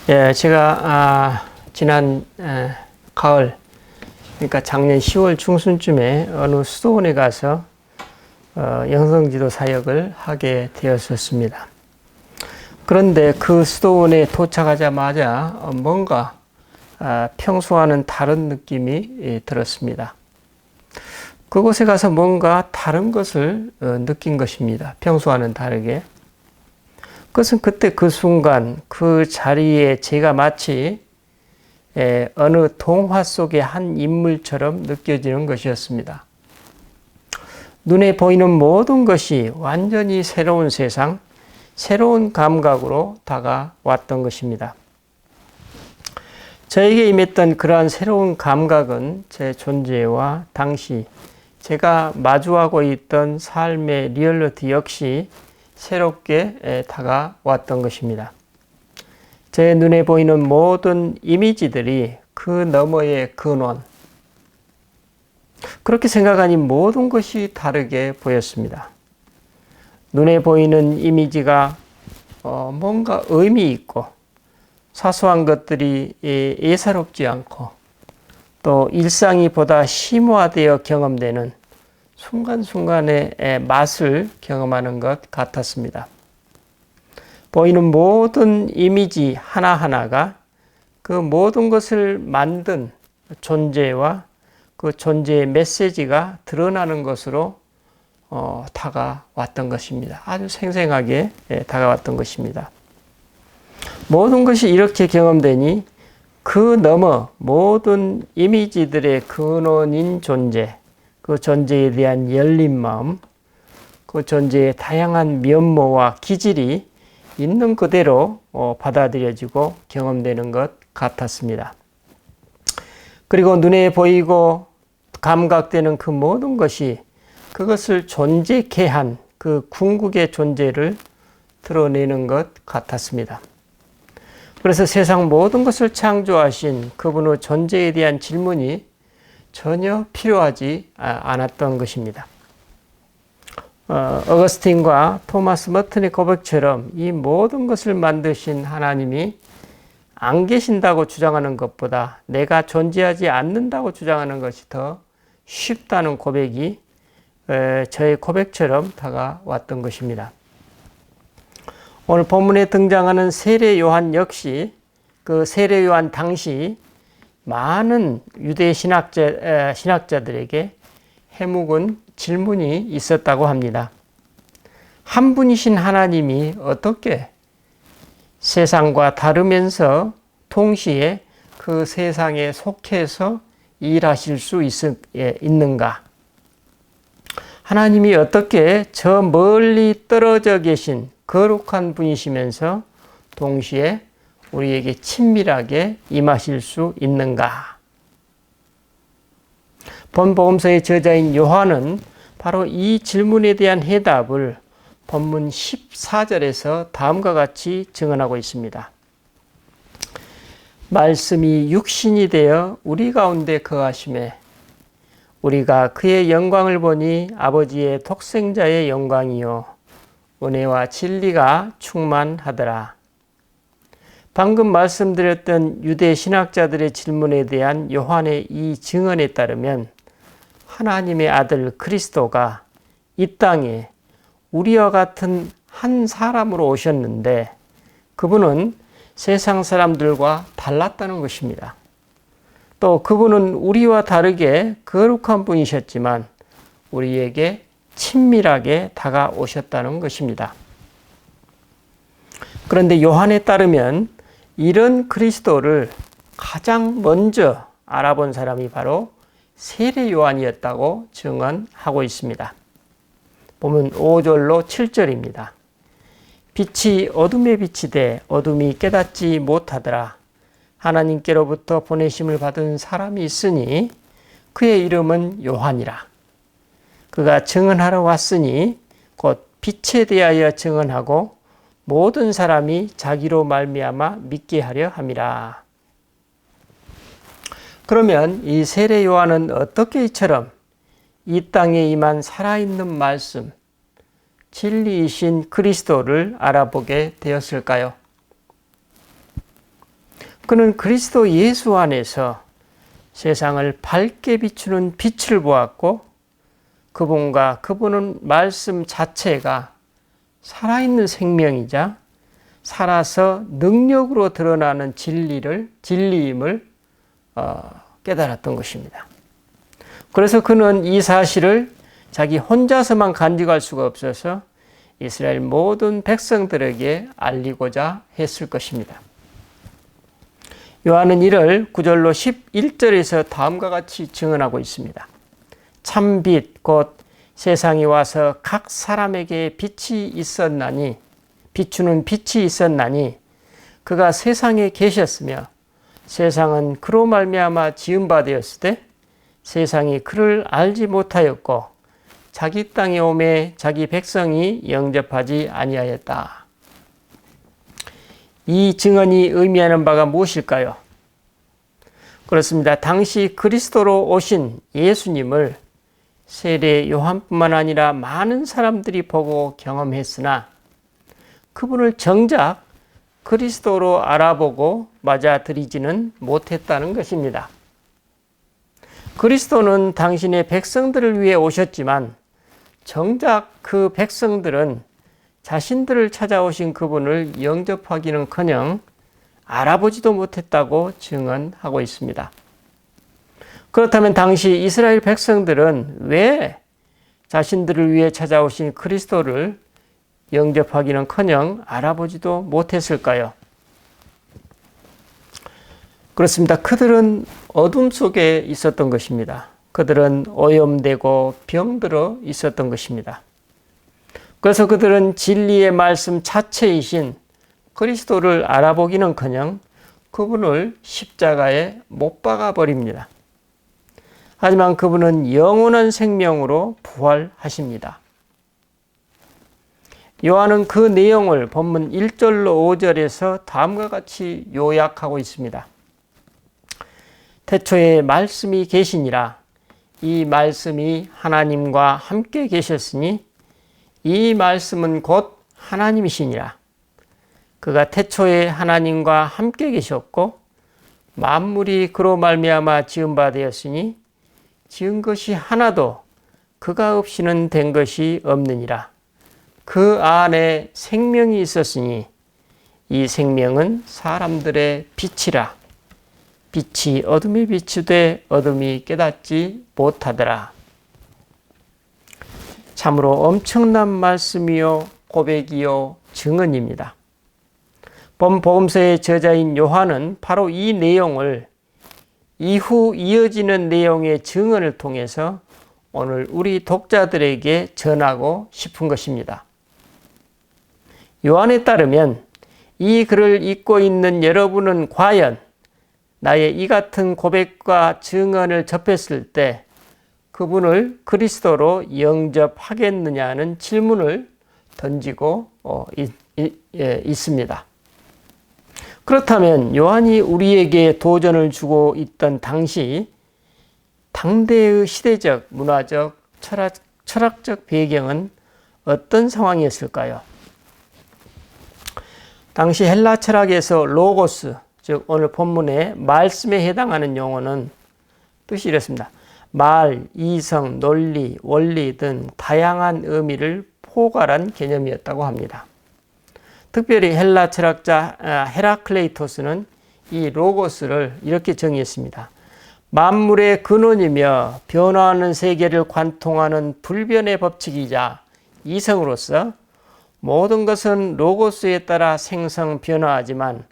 예, 제가 지난 가을, 그러니까 작년 10월 중순쯤에 어느 수도원에 가서 영성지도 사역을 하게 되었었습니다. 그런데 그 수도원에 도착하자마자 뭔가 평소와는 다른 느낌이 들었습니다. 그곳에 가서 뭔가 다른 것을 느낀 것입니다. 평소와는 다르게. 그것은 그때 그 순간 그 자리에 제가 마치 어느 동화 속의 한 인물처럼 느껴지는 것이었습니다. 눈에 보이는 모든 것이 완전히 새로운 세상, 새로운 감각으로 다가왔던 것입니다. 저에게 임했던 그러한 새로운 감각은 제 존재와 당시 제가 마주하고 있던 삶의 리얼리티 역시 새롭게 다가왔던 것입니다. 제 눈에 보이는 모든 이미지들이 그 너머의 근원, 그렇게 생각하니 모든 것이 다르게 보였습니다. 눈에 보이는 이미지가 뭔가 의미 있고 사소한 것들이 예사롭지 않고 또 일상이 보다 심오화되어 경험되는 순간순간의 맛을 경험하는 것 같았습니다. 보이는 모든 이미지 하나하나가 그 모든 것을 만든 존재와 그 존재의 메시지가 드러나는 것으로 다가왔던 것입니다. 아주 생생하게 다가왔던 것입니다. 모든 것이 이렇게 경험되니 그 너머 모든 이미지들의 근원인 존재, 그 존재에 대한 열린 마음, 그 존재의 다양한 면모와 기질이 있는 그대로 받아들여지고 경험되는 것 같았습니다. 그리고 눈에 보이고 감각되는 그 모든 것이 그것을 존재케 한 그 궁극의 존재를 드러내는 것 같았습니다. 그래서 세상 모든 것을 창조하신 그분의 존재에 대한 질문이 전혀 필요하지 않았던 것입니다. 어거스틴과 토마스 머튼의 고백처럼 이 모든 것을 만드신 하나님이 안 계신다고 주장하는 것보다 내가 존재하지 않는다고 주장하는 것이 더 쉽다는 고백이 저의 고백처럼 다가왔던 것입니다. 오늘 본문에 등장하는 세례 요한 역시 그 세례 요한 당시 많은 유대 신학자들에게 해묵은 질문이 있었다고 합니다. 한 분이신 하나님이 어떻게 세상과 다르면서 동시에 그 세상에 속해서 일하실 수 있는가? 하나님이 어떻게 저 멀리 떨어져 계신 거룩한 분이시면서 동시에 우리에게 친밀하게 임하실 수 있는가? 본 복음서의 저자인 요한은 바로 이 질문에 대한 해답을 본문 14절에서 다음과 같이 증언하고 있습니다. 말씀이 육신이 되어 우리 가운데 거하심에 우리가 그의 영광을 보니 아버지의 독생자의 영광이요 은혜와 진리가 충만하더라. 방금 말씀드렸던 유대 신학자들의 질문에 대한 요한의 이 증언에 따르면 하나님의 아들 그리스도가 이 땅에 우리와 같은 한 사람으로 오셨는데 그분은 세상 사람들과 달랐다는 것입니다. 또 그분은 우리와 다르게 거룩한 분이셨지만 우리에게 친밀하게 다가오셨다는 것입니다. 그런데 요한에 따르면 이런 그리스도를 가장 먼저 알아본 사람이 바로 세례 요한이었다고 증언하고 있습니다. 보면 5절로 7절입니다. 빛이 어둠에 비치되 어둠이 깨닫지 못하더라. 하나님께로부터 보내심을 받은 사람이 있으니 그의 이름은 요한이라. 그가 증언하러 왔으니 곧 빛에 대하여 증언하고 모든 사람이 자기로 말미암아 믿게 하려 함이라. 그러면 이 세례 요한은 어떻게 이처럼 이 땅에 임한 살아있는 말씀, 진리이신 그리스도를 알아보게 되었을까요? 그는 그리스도 예수 안에서 세상을 밝게 비추는 빛을 보았고 그분과 그분은 말씀 자체가 살아있는 생명이자 살아서 능력으로 드러나는 진리임을 깨달았던 것입니다. 그래서 그는 이 사실을 자기 혼자서만 간직할 수가 없어서 이스라엘 모든 백성들에게 알리고자 했을 것입니다. 요한은 이를 9절로 11절에서 다음과 같이 증언하고 있습니다. 참빛 곧 세상에 와서 각 사람에게 빛이 있었나니 비추는 빛이 있었나니 그가 세상에 계셨으며 세상은 그로 말미암아 지은 바 되었을 때 세상이 그를 알지 못하였고 자기 땅에 오매 자기 백성이 영접하지 아니하였다. 이 증언이 의미하는 바가 무엇일까요? 그렇습니다. 당시 그리스도로 오신 예수님을 세례 요한뿐만 아니라 많은 사람들이 보고 경험했으나 그분을 정작 그리스도로 알아보고 맞아들이지는 못했다는 것입니다. 그리스도는 당신의 백성들을 위해 오셨지만 정작 그 백성들은 자신들을 찾아오신 그분을 영접하기는커녕 알아보지도 못했다고 증언하고 있습니다. 그렇다면 당시 이스라엘 백성들은 왜 자신들을 위해 찾아오신 그리스도를 영접하기는커녕 알아보지도 못했을까요? 그렇습니다. 그들은 어둠 속에 있었던 것입니다. 그들은 오염되고 병들어 있었던 것입니다. 그래서 그들은 진리의 말씀 자체이신 그리스도를 알아보기는커녕 그분을 십자가에 못 박아 버립니다. 하지만 그분은 영원한 생명으로 부활하십니다. 요한은 그 내용을 본문 1절로 5절에서 다음과 같이 요약하고 있습니다. 태초에 말씀이 계시니라. 이 말씀이 하나님과 함께 계셨으니 이 말씀은 곧 하나님이시니라. 그가 태초에 하나님과 함께 계셨고 만물이 그로 말미암아 지은 바 되었으니 지은 것이 하나도 그가 없이는 된 것이 없느니라. 그 안에 생명이 있었으니 이 생명은 사람들의 빛이라. 빛이 어둠에 비추되 어둠이 깨닫지 못하더라. 참으로 엄청난 말씀이요 고백이요 증언입니다. 본 복음서의 저자인 요한은 바로 이 내용을 이후 이어지는 내용의 증언을 통해서 오늘 우리 독자들에게 전하고 싶은 것입니다. 요한에 따르면 이 글을 읽고 있는 여러분은 과연 나의 이 같은 고백과 증언을 접했을 때 그분을 그리스도로 영접하겠느냐는 질문을 던지고 있습니다. 그렇다면 요한이 우리에게 도전을 주고 있던 당시 당대의 시대적, 문화적, 철학적 배경은 어떤 상황이었을까요? 당시 헬라 철학에서 로고스, 즉 오늘 본문의 말씀에 해당하는 용어는 뜻이 이렇습니다. 말, 이성, 논리, 원리 등 다양한 의미를 포괄한 개념이었다고 합니다. 특별히 헬라 철학자 헤라클레이토스는 이 로고스를 이렇게 정의했습니다. 만물의 근원이며 변화하는 세계를 관통하는 불변의 법칙이자 이성으로서 모든 것은 로고스에 따라 생성 변화하지만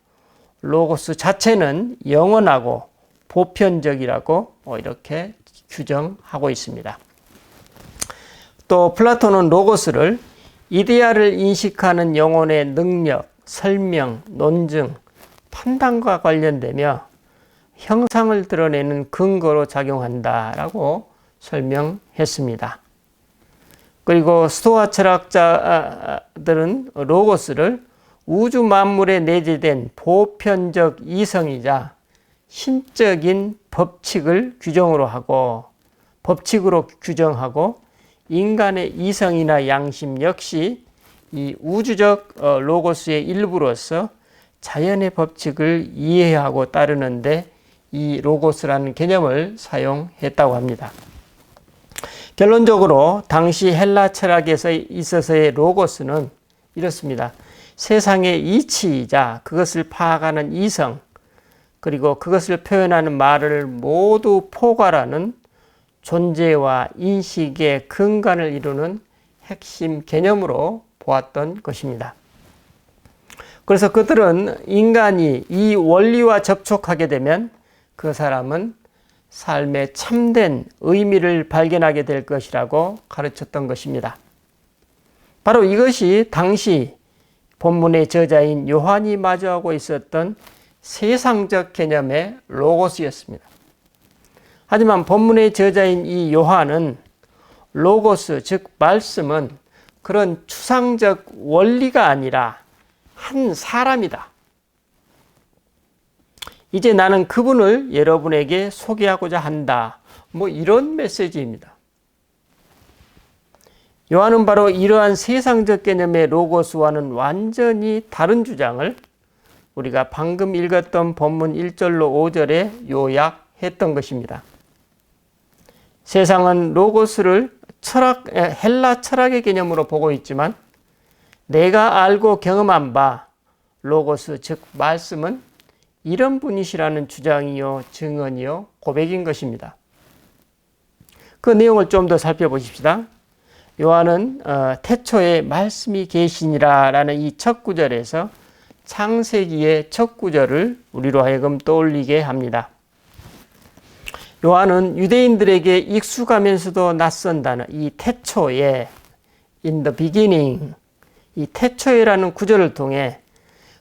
로고스 자체는 영원하고 보편적이라고 이렇게 규정하고 있습니다. 또 플라톤은 로고스를 이데아를 인식하는 영혼의 능력, 설명, 논증, 판단과 관련되며 형상을 드러내는 근거로 작용한다라고 설명했습니다. 그리고 스토아 철학자들은 로고스를 우주 만물에 내재된 보편적 이성이자 신적인 법칙으로 규정하고 인간의 이성이나 양심 역시 이 우주적 로고스의 일부로서 자연의 법칙을 이해하고 따르는데 이 로고스라는 개념을 사용했다고 합니다. 결론적으로 당시 헬라 철학에서 있어서의 로고스는 이렇습니다. 세상의 이치이자 그것을 파악하는 이성, 그리고 그것을 표현하는 말을 모두 포괄하는 존재와 인식의 근간을 이루는 핵심 개념으로 보았던 것입니다. 그래서 그들은 인간이 이 원리와 접촉하게 되면 그 사람은 삶의 참된 의미를 발견하게 될 것이라고 가르쳤던 것입니다. 바로 이것이 당시 본문의 저자인 요한이 마주하고 있었던 세상적 개념의 로고스였습니다. 하지만 본문의 저자인 이 요한은 로고스, 즉 말씀은 그런 추상적 원리가 아니라 한 사람이다. 이제 나는 그분을 여러분에게 소개하고자 한다. 이런 메시지입니다. 요한은 바로 이러한 세상적 개념의 로고스와는 완전히 다른 주장을 우리가 방금 읽었던 본문 1절로 5절에 요약했던 것입니다. 세상은 로고스를 헬라 철학의 개념으로 보고 있지만 내가 알고 경험한 바 로고스, 즉 말씀은 이런 분이시라는 주장이요, 증언이요, 고백인 것입니다. 그 내용을 좀 더 살펴보십시다. 요한은 태초에 말씀이 계시니라 라는 이 첫 구절에서 창세기의 첫 구절을 우리로 하여금 떠올리게 합니다. 요한은 유대인들에게 익숙하면서도 낯선 단어, 이 태초에, in the beginning, 이 태초에라는 구절을 통해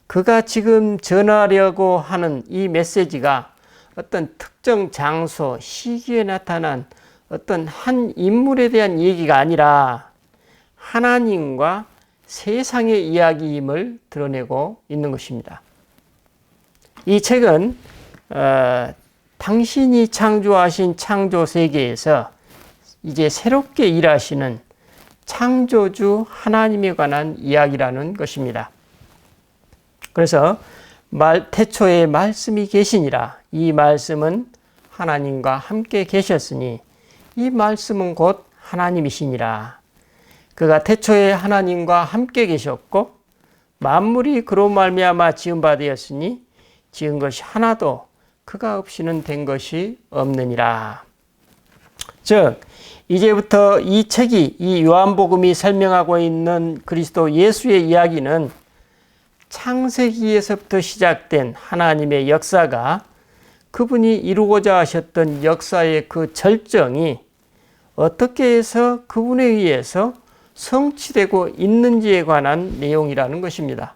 그가 지금 전하려고 하는 이 메시지가 어떤 특정 장소, 시기에 나타난 어떤 한 인물에 대한 얘기가 아니라 하나님과 세상의 이야기임을 드러내고 있는 것입니다. 이 책은 당신이 창조하신 창조 세계에서 이제 새롭게 일하시는 창조주 하나님에 관한 이야기라는 것입니다. 그래서 태초에 말씀이 계시니라. 이 말씀은 하나님과 함께 계셨으니 이 말씀은 곧 하나님이시니라. 그가 태초에 하나님과 함께 계셨고 만물이 그로 말미암아 지은 바 되었으니 지은 것이 하나도 그가 없이는 된 것이 없느니라. 즉 이제부터 이 책이, 이 요한복음이 설명하고 있는 그리스도 예수의 이야기는 창세기에서부터 시작된 하나님의 역사가 그분이 이루고자 하셨던 역사의 그 절정이 어떻게 해서 그분에 의해서 성취되고 있는지에 관한 내용이라는 것입니다.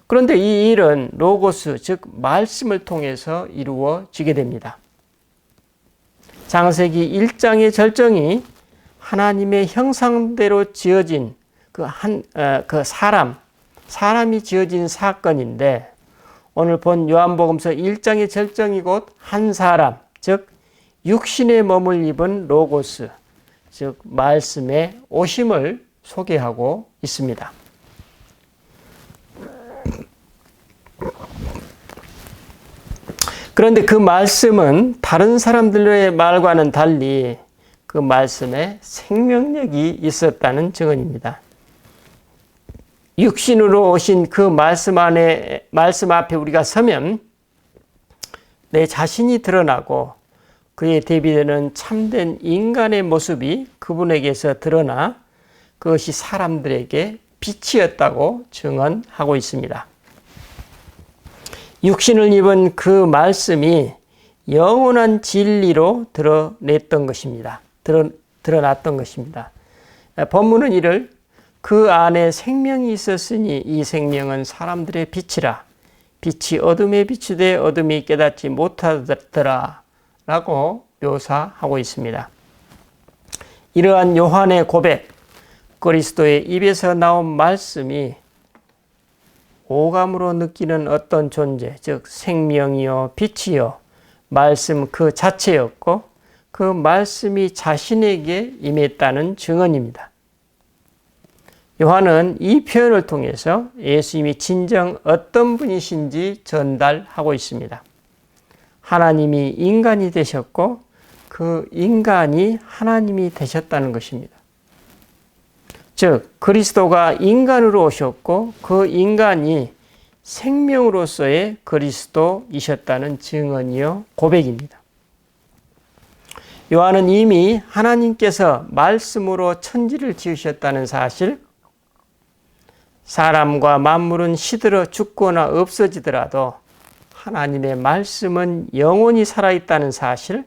그런데 이 일은 로고스, 즉 말씀을 통해서 이루어지게 됩니다. 창세기 1장의 절정이 하나님의 형상대로 지어진 사람이 지어진 사건인데 오늘 본 요한복음서 1장의 절정이 곧 한 사람, 즉 육신의 몸을 입은 로고스, 즉 말씀의 오심을 소개하고 있습니다. 그런데 그 말씀은 다른 사람들의 말과는 달리 그 말씀에 생명력이 있었다는 증언입니다. 육신으로 오신 그 말씀 앞에 우리가 서면 내 자신이 드러나고 그에 대비되는 참된 인간의 모습이 그분에게서 드러나 그것이 사람들에게 빛이었다고 증언하고 있습니다. 육신을 입은 그 말씀이 영원한 진리로 드러났던 것입니다. 본문은 이를 그 안에 생명이 있었으니 이 생명은 사람들의 빛이라. 빛이 어둠에 비추되 어둠이 깨닫지 못하더라 라고 묘사하고 있습니다. 이러한 요한의 고백, 그리스도의 입에서 나온 말씀이 오감으로 느끼는 어떤 존재, 즉 생명이요 빛이요 말씀 그 자체였고 그 말씀이 자신에게 임했다는 증언입니다. 요한은 이 표현을 통해서 예수님이 진정 어떤 분이신지 전달하고 있습니다. 하나님이 인간이 되셨고 그 인간이 하나님이 되셨다는 것입니다. 즉 그리스도가 인간으로 오셨고 그 인간이 생명으로서의 그리스도이셨다는 증언이요 고백입니다. 요한은 이미 하나님께서 말씀으로 천지를 지으셨다는 사실, 사람과 만물은 시들어 죽거나 없어지더라도 하나님의 말씀은 영원히 살아있다는 사실,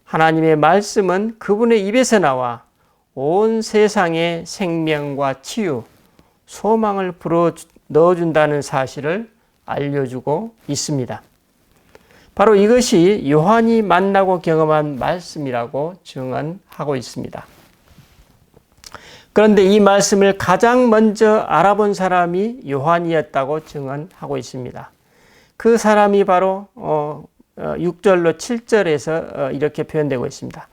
하나님의 말씀은 그분의 입에서 나와 온 세상에 생명과 치유, 소망을 불어 넣어준다는 사실을 알려주고 있습니다. 바로 이것이 요한이 만나고 경험한 말씀이라고 증언하고 있습니다. 그런데 이 말씀을 가장 먼저 알아본 사람이 요한이었다고 증언하고 있습니다. 그 사람이 바로 6절로 7절에서 이렇게 표현되고 있습니다.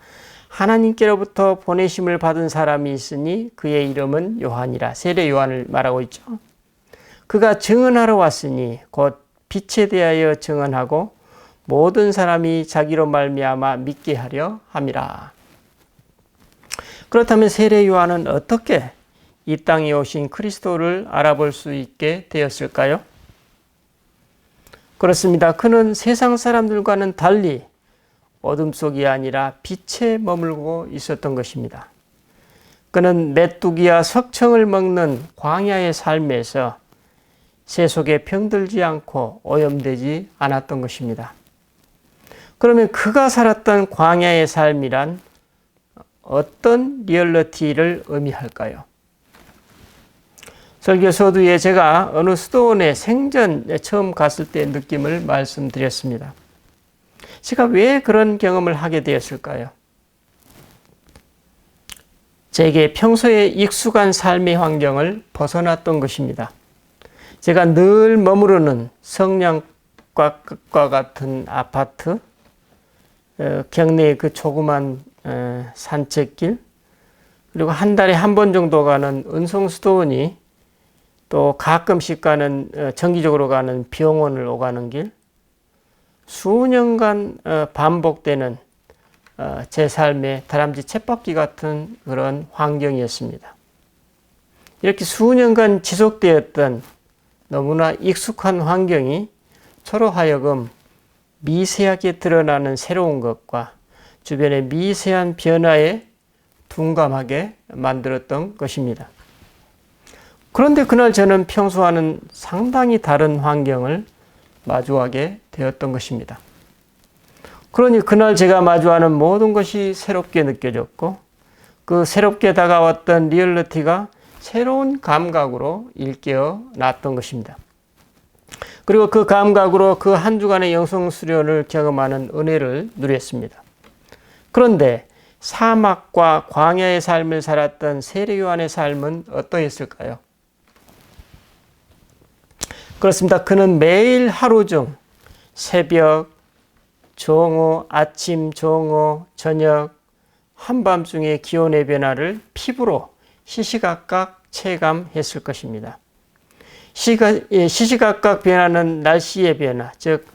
하나님께로부터 보내심을 받은 사람이 있으니 그의 이름은 요한이라. 세례 요한을 말하고 있죠. 그가 증언하러 왔으니 곧 빛에 대하여 증언하고 모든 사람이 자기로 말미암아 믿게 하려 함이라. 그렇다면 세례 요한은 어떻게 이 땅에 오신 그리스도를 알아볼 수 있게 되었을까요? 그렇습니다. 그는 세상 사람들과는 달리 어둠 속이 아니라 빛에 머물고 있었던 것입니다. 그는 메뚜기와 석청을 먹는 광야의 삶에서 세속에 병들지 않고 오염되지 않았던 것입니다. 그러면 그가 살았던 광야의 삶이란 어떤 리얼리티를 의미할까요? 설교 서두에 제가 어느 수도원에 생전에 처음 갔을 때 느낌을 말씀드렸습니다. 제가 왜 그런 경험을 하게 되었을까요? 제게 평소에 익숙한 삶의 환경을 벗어났던 것입니다. 제가 늘 머무르는 성냥과 같은 아파트, 경내의 그 조그만 산책길, 그리고 한 달에 한 번 정도 가는 은송수도원이, 또 가끔씩 가는 정기적으로 가는 병원을 오가는 길, 수년간 반복되는 제 삶의 다람쥐 쳇바퀴 같은 그런 환경이었습니다. 이렇게 수년간 지속되었던 너무나 익숙한 환경이 저로 하여금 미세하게 드러나는 새로운 것과 주변의 미세한 변화에 둔감하게 만들었던 것입니다. 그런데 그날 저는 평소와는 상당히 다른 환경을 마주하게 되었던 것입니다. 그러니 그날 제가 마주하는 모든 것이 새롭게 느껴졌고 그 새롭게 다가왔던 리얼리티가 새로운 감각으로 일깨어 났던 것입니다. 그리고 그 감각으로 그 한 주간의 영성 수련을 경험하는 은혜를 누렸습니다. 그런데 사막과 광야의 삶을 살았던 세례 요한의 삶은 어떠했을까요? 그렇습니다. 그는 매일 하루 중 새벽, 정오, 아침, 정오, 저녁, 한밤중의 기온의 변화를 피부로 시시각각 체감했을 것입니다. 시시각각 변하는 날씨의 변화, 즉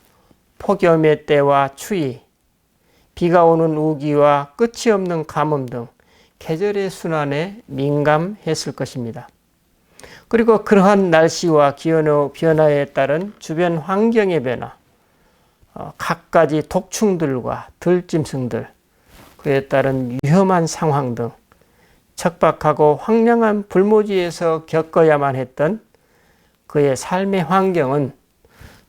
폭염의 때와 추위, 비가 오는 우기와 끝이 없는 가뭄 등 계절의 순환에 민감했을 것입니다. 그리고 그러한 날씨와 기온의 변화에 따른 주변 환경의 변화, 갖가지 독충들과 들짐승들, 그에 따른 위험한 상황 등 척박하고 황량한 불모지에서 겪어야만 했던 그의 삶의 환경은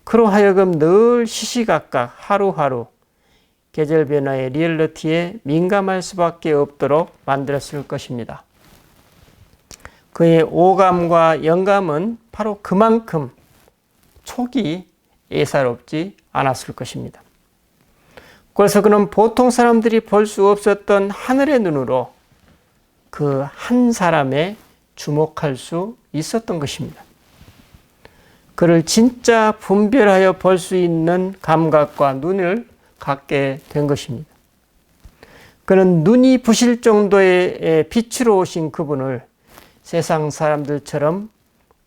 그로 하여금 늘 시시각각 하루하루 계절 변화의 리얼리티에 민감할 수밖에 없도록 만들었을 것입니다. 그의 오감과 영감은 바로 그만큼 촉이 예사롭지 않았을 것입니다. 그래서 그는 보통 사람들이 볼 수 없었던 하늘의 눈으로 그 한 사람에 주목할 수 있었던 것입니다. 그를 진짜 분별하여 볼 수 있는 감각과 눈을 갖게 된 것입니다. 그는 눈이 부실 정도의 빛으로 오신 그분을 세상 사람들처럼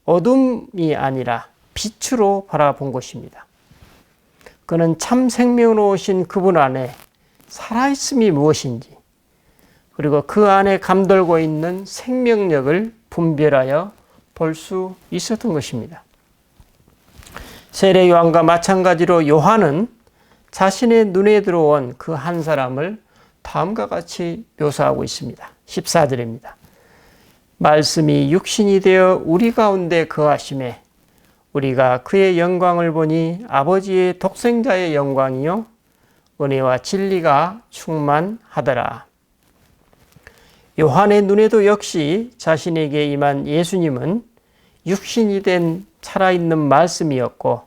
어둠이 아니라 빛으로 바라본 것입니다. 그는 참 생명으로 오신 그분 안에 살아있음이 무엇인지, 그리고 그 안에 감돌고 있는 생명력을 분별하여 볼 수 있었던 것입니다. 세례 요한과 마찬가지로 요한은 자신의 눈에 들어온 그 한 사람을 다음과 같이 묘사하고 있습니다. 14절입니다. 말씀이 육신이 되어 우리 가운데 거하심에 우리가 그의 영광을 보니 아버지의 독생자의 영광이요 은혜와 진리가 충만하더라. 요한의 눈에도 역시 자신에게 임한 예수님은 육신이 된 살아있는 말씀이었고,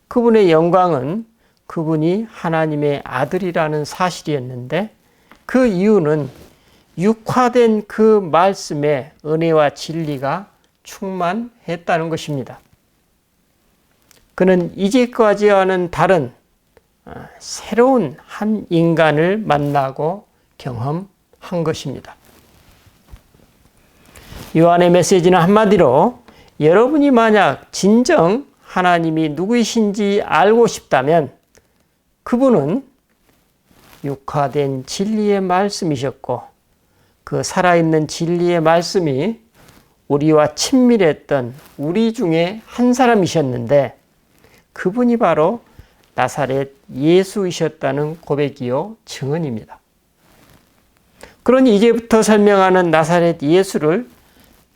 그분의 영광은 그분이 하나님의 아들이라는 사실이었는데, 그 이유는 육화된 그 말씀에 은혜와 진리가 충만했다는 것입니다. 그는 이제까지와는 다른 새로운 한 인간을 만나고 경험한 것입니다. 요한의 메시지는 한마디로 여러분이 만약 진정 하나님이 누구이신지 알고 싶다면 그분은 육화된 진리의 말씀이셨고, 그 살아있는 진리의 말씀이 우리와 친밀했던 우리 중에 한 사람이셨는데, 그분이 바로 나사렛 예수이셨다는 고백이요 증언입니다. 그러니 이제부터 설명하는 나사렛 예수를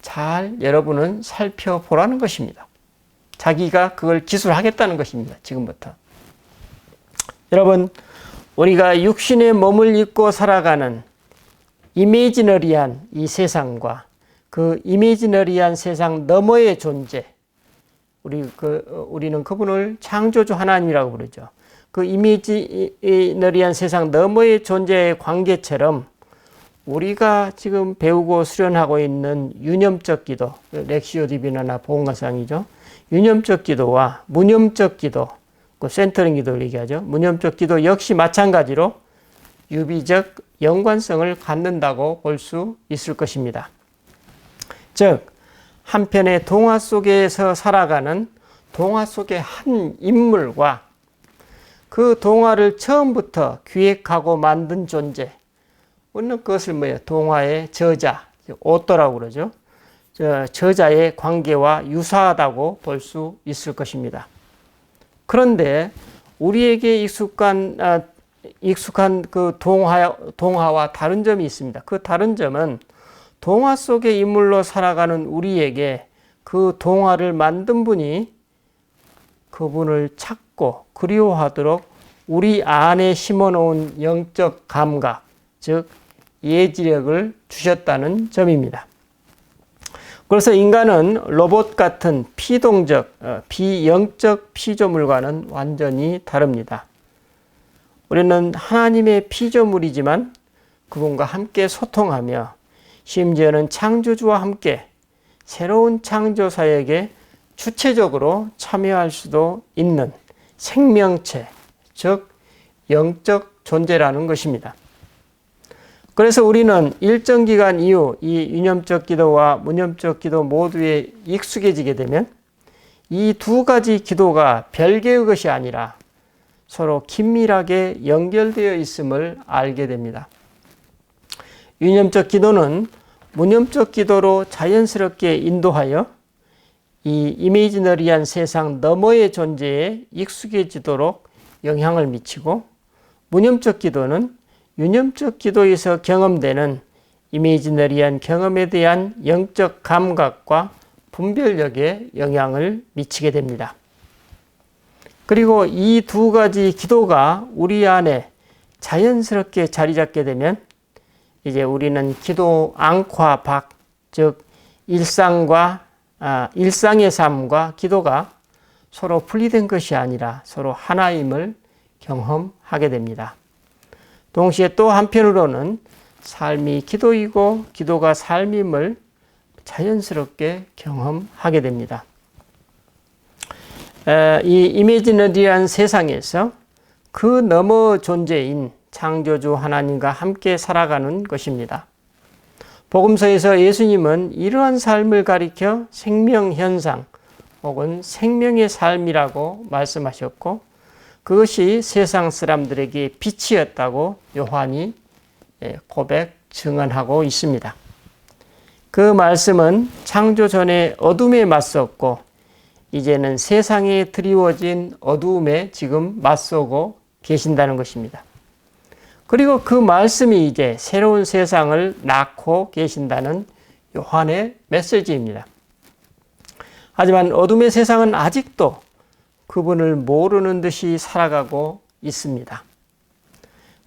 잘 여러분은 살펴보라는 것입니다. 자기가 그걸 기술하겠다는 것입니다. 지금부터. 여러분, 우리가 육신의 몸을 입고 살아가는 이미지너리한 이 세상과 그 이미지너리한 세상 너머의 존재, 우리는 그분을 창조주 하나님이라고 부르죠. 그 이미지너리한 세상 너머의 존재의 관계처럼 우리가 지금 배우고 수련하고 있는 유념적 기도, 렉시오 디비나나 보험가상이죠. 유념적 기도와 무념적 기도, 그 센터링 기도를 얘기하죠. 무념적 기도 역시 마찬가지로 유비적 연관성을 갖는다고 볼 수 있을 것입니다. 즉, 한편의 동화 속에서 살아가는 동화 속의 한 인물과 그 동화를 처음부터 기획하고 만든 존재, 우리는 그것을 동화의 저자, 오토라고 그러죠. 저자의 관계와 유사하다고 볼 수 있을 것입니다. 그런데 우리에게 익숙한 그 동화와 다른 점이 있습니다. 그 다른 점은 동화 속의 인물로 살아가는 우리에게 그 동화를 만든 분이 그분을 찾고 그리워하도록 우리 안에 심어놓은 영적 감각, 즉 예지력을 주셨다는 점입니다. 그래서 인간은 로봇 같은 피동적, 비영적 피조물과는 완전히 다릅니다. 우리는 하나님의 피조물이지만 그분과 함께 소통하며 심지어는 창조주와 함께 새로운 창조사역에 주체적으로 참여할 수도 있는 생명체, 즉 영적 존재라는 것입니다. 그래서 우리는 일정 기간 이후 이 유념적 기도와 무념적 기도 모두에 익숙해지게 되면 이 두 가지 기도가 별개의 것이 아니라 서로 긴밀하게 연결되어 있음을 알게 됩니다. 유념적 기도는 무념적 기도로 자연스럽게 인도하여 이 이미지너리한 세상 너머의 존재에 익숙해지도록 영향을 미치고, 무념적 기도는 유념적 기도에서 경험되는 이미지너리한 경험에 대한 영적 감각과 분별력에 영향을 미치게 됩니다. 그리고 이 두 가지 기도가 우리 안에 자연스럽게 자리 잡게 되면 이제 우리는 기도 앙과 박, 즉 일상의 삶과 기도가 서로 분리된 것이 아니라 서로 하나임을 경험하게 됩니다. 동시에 또 한편으로는 삶이 기도이고 기도가 삶임을 자연스럽게 경험하게 됩니다. 이 이미지너리한 세상에서 그 너머 존재인 창조주 하나님과 함께 살아가는 것입니다. 복음서에서 예수님은 이러한 삶을 가리켜 생명현상 혹은 생명의 삶이라고 말씀하셨고 그것이 세상 사람들에게 빛이었다고 요한이 고백 증언하고 있습니다. 그 말씀은 창조 전에 어둠에 맞섰고 이제는 세상에 드리워진 어두움에 지금 맞서고 계신다는 것입니다. 그리고 그 말씀이 이제 새로운 세상을 낳고 계신다는 요한의 메시지입니다. 하지만 어둠의 세상은 아직도 그분을 모르는 듯이 살아가고 있습니다.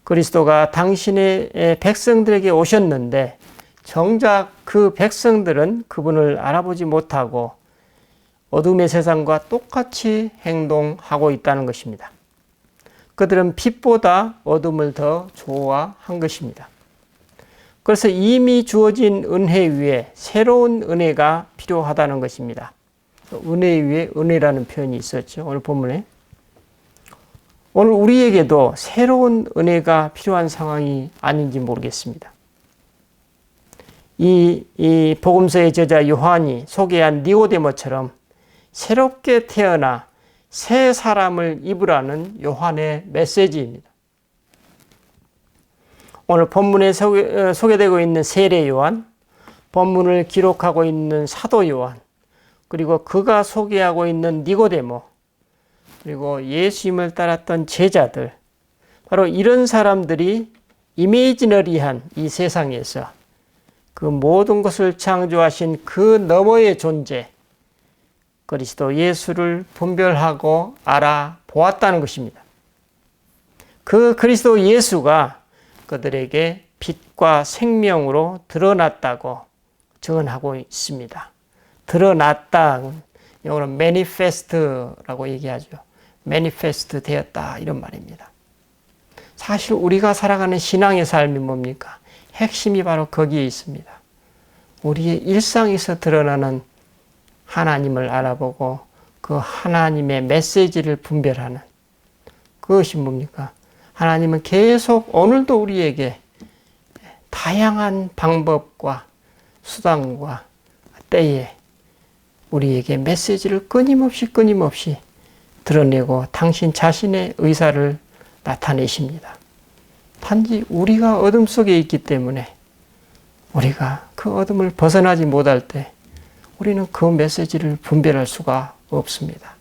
그리스도가 당신의 백성들에게 오셨는데 정작 그 백성들은 그분을 알아보지 못하고 어둠의 세상과 똑같이 행동하고 있다는 것입니다. 그들은 빛보다 어둠을 더 좋아한 것입니다. 그래서 이미 주어진 은혜 위에 새로운 은혜가 필요하다는 것입니다. 은혜 위에 은혜라는 표현이 있었죠. 오늘 본문에. 오늘 우리에게도 새로운 은혜가 필요한 상황이 아닌지 모르겠습니다. 이 복음서의 저자 요한이 소개한 니고데모처럼 새롭게 태어나 새 사람을 입으라는 요한의 메시지입니다. 오늘 본문에 소개되고 있는 세례 요한, 본문을 기록하고 있는 사도 요한, 그리고 그가 소개하고 있는 니고데모, 그리고 예수님을 따랐던 제자들, 바로 이런 사람들이 이미지너리한 이 세상에서 그 모든 것을 창조하신 그 너머의 존재, 그리스도 예수를 분별하고 알아보았다는 것입니다. 그 그리스도 예수가 그들에게 빛과 생명으로 드러났다고 증언하고 있습니다. 드러났다, 영어로 manifest라고 얘기하죠. manifest 되었다, 이런 말입니다. 사실 우리가 살아가는 신앙의 삶이 뭡니까? 핵심이 바로 거기에 있습니다. 우리의 일상에서 드러나는 하나님을 알아보고 그 하나님의 메시지를 분별하는 그것이 뭡니까? 하나님은 계속 오늘도 우리에게 다양한 방법과 수단과 때에 우리에게 메시지를 끊임없이 드러내고 당신 자신의 의사를 나타내십니다. 단지 우리가 어둠 속에 있기 때문에 우리가 그 어둠을 벗어나지 못할 때 우리는 그 메시지를 분별할 수가 없습니다.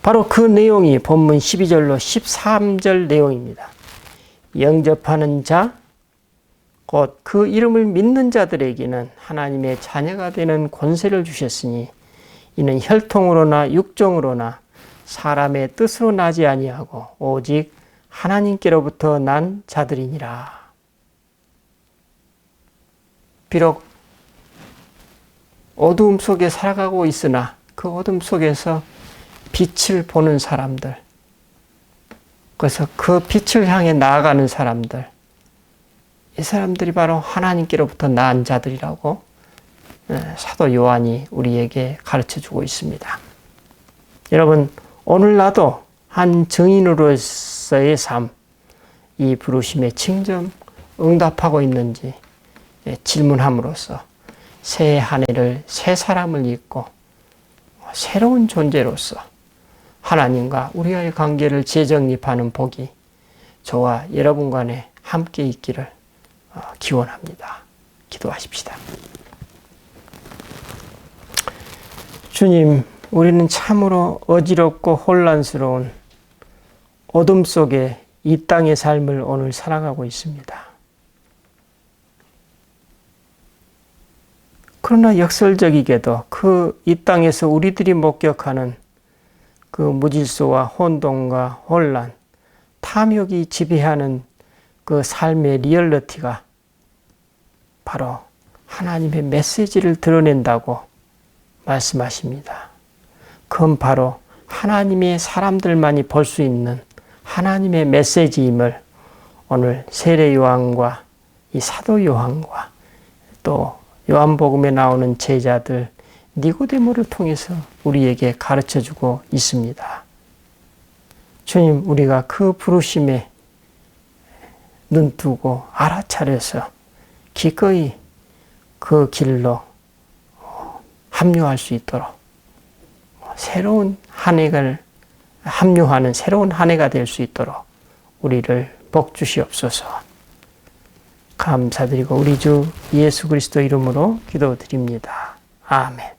바로 그 내용이 본문 12절로 13절 내용입니다. 영접하는 자, 곧 그 이름을 믿는 자들에게는 하나님의 자녀가 되는 권세를 주셨으니 이는 혈통으로나 육정으로나 사람의 뜻으로 나지 아니하고 오직 하나님께로부터 난 자들이니라. 비록 어두움 속에 살아가고 있으나 그 어둠 속에서 빛을 보는 사람들, 그래서 그 빛을 향해 나아가는 사람들, 이 사람들이 바로 하나님께로부터 나은 자들이라고 사도 요한이 우리에게 가르쳐주고 있습니다. 여러분, 오늘 나도 한 증인으로서의 삶, 이 부르심에 직접 응답하고 있는지 질문함으로써 새 한 해를 새 사람을 입고 새로운 존재로서 하나님과 우리와의 관계를 재정립하는 복이 저와 여러분 간에 함께 있기를 기원합니다. 기도하십시다. 주님, 우리는 참으로 어지럽고 혼란스러운 어둠 속에 이 땅의 삶을 오늘 살아가고 있습니다. 그러나 역설적이게도 그 이 땅에서 우리들이 목격하는 그 무질서와 혼돈과 혼란, 탐욕이 지배하는 그 삶의 리얼리티가 바로 하나님의 메시지를 드러낸다고 말씀하십니다. 그건 바로 하나님의 사람들만이 볼 수 있는 하나님의 메시지임을 오늘 세례 요한과 이 사도 요한과 또 요한복음에 나오는 제자들 니고데모를 통해서 우리에게 가르쳐주고 있습니다. 주님, 우리가 그 부르심에 눈뜨고 알아차려서 기꺼이 그 길로 합류할 수 있도록 새로운 한 해를 합류하는 새로운 한 해가 될 수 있도록 우리를 복 주시옵소서. 감사드리고 우리 주 예수 그리스도 이름으로 기도드립니다. 아멘.